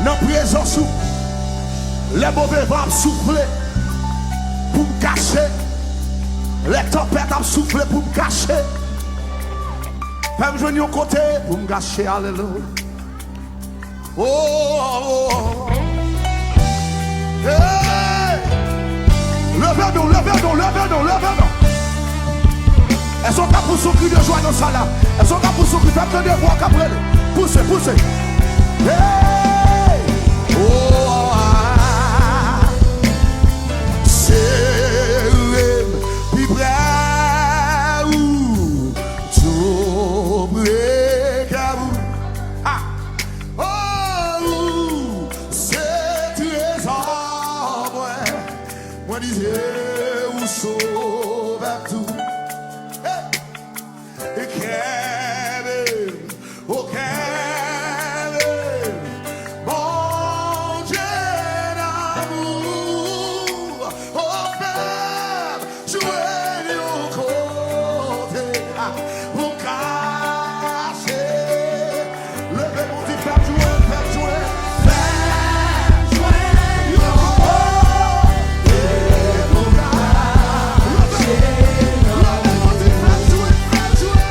Dans la présence, les mauvais vents souffler pour me cacher. Les tempêtes ont soufflé pour me cacher. Même je viens au côté pour me cacher. Alléluia. Oh, oh, oh. Hey! Levez-nous, levez-nous, levez-nous, levez-nous. Elles sont là pour son cri de joie dans ça là. Elles sont là pour son cri de voix qu'après. Poussez, poussez. Hey! Oh, ah. C'est le plus près où tout brûle. Ah! Oh! C'est trésor. Moi, disais, où sauve tout. Et Kevin, oh Kevin, mon Dieu d'amour, oh Père, jouez au côté, pour cacher, levez mon dit, faire jouer, faire jouer, au côté, pour cacher, levez mon dit, faire jouer, faire jouer.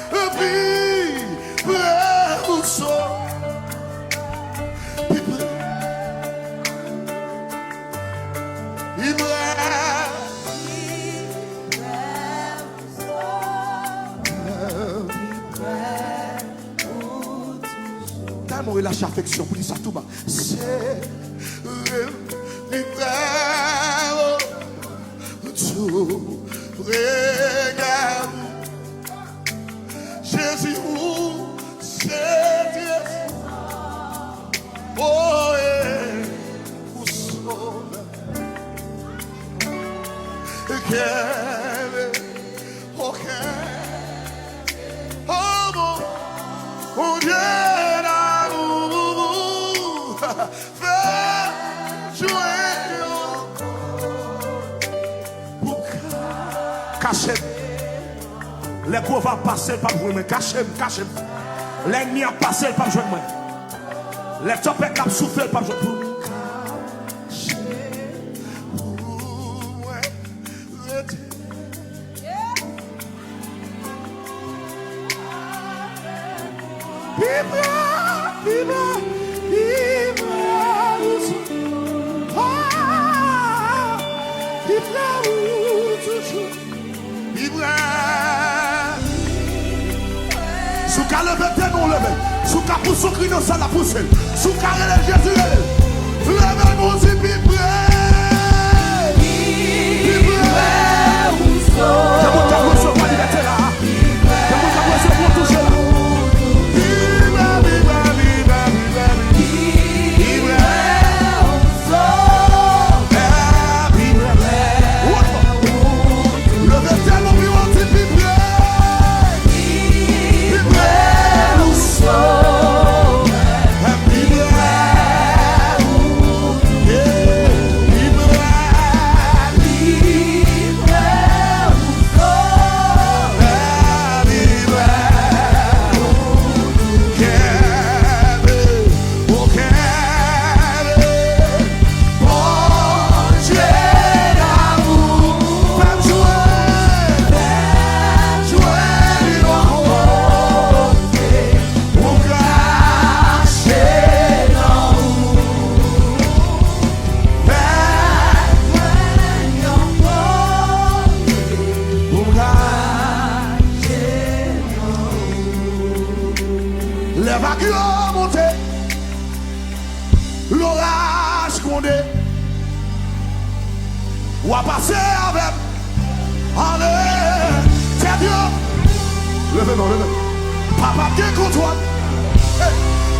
Puis près ou saut. Puis près. Puis près. Tellement il lâche affection pour dire ça tout bas. C'est puis près tout. Regarde. Jésus, c'est Dieu. Oh, et vous sauve. Oh, mon Dieu d'amour, fais jouer pour cacher. Les pauvres passer pas pour moi, cachez. L'ennemi a passé pas pour moi. Les tempêtes a soufflé pas pour moi. Sous qu'à lever tes noms, lever. Sous qu'à pousser au cri dans ça, la pousser. Sous qu'à relève Jésus, levez mon zip, vibré. C'est mon tableau sur ma liberté là. C'est mon tableau sur mon toucher là. Les vagues ont monté, l'orage condé, ou à passer avec, allez, c'est Dieu. Levez-moi, levez. Papa qui contrôle,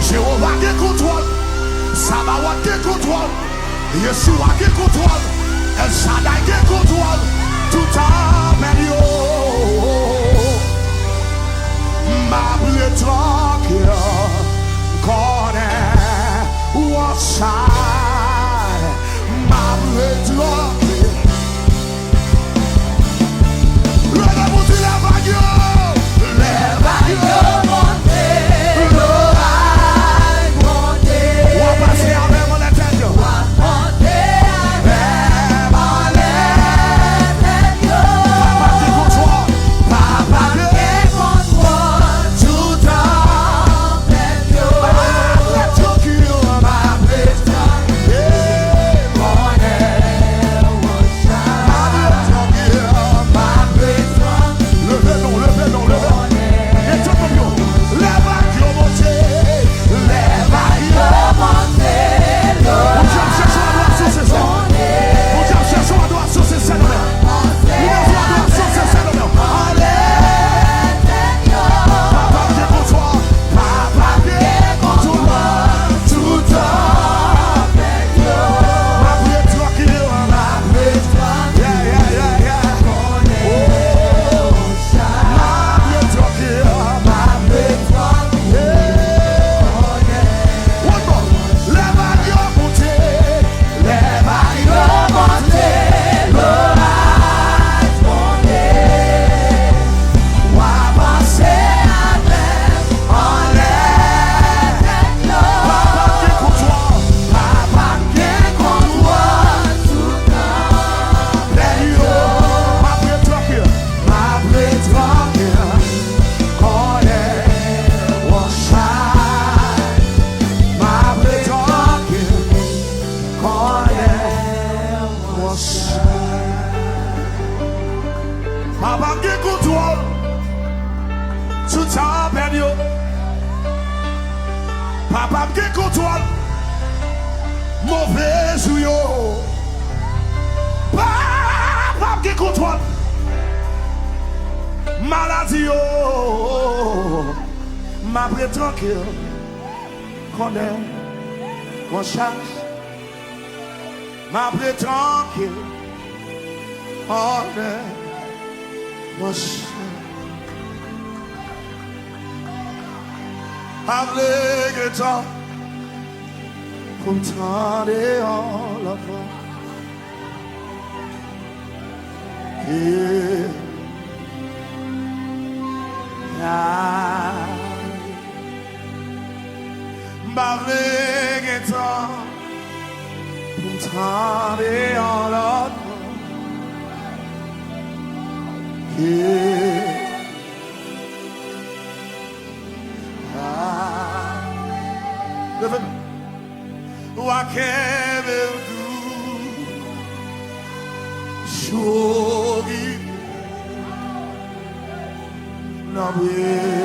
Jéhovah qui contrôle, Sabaoth qui contrôle, Yeshua qui contrôle, El Shaddai qui contrôle, tout à meilleur. Ma bleu tranquille, connaît ou outside. Ma bleu tranquille. Le l'amour de la vague, les vagues montées, l'orage monté. On va passer avec mon éternel. On va monter avec mon éternel. Papa qui contrôle mauvais yo. Papa qui contrôle maladie yo. Ma pré tranquille connaît mon charge. Ma pré tranquille connaît mon charge. Avec le temps pour m'tendre en l'avant. Avec le temps pour m'tendre en l'avant. What can I do? Shogi, no way.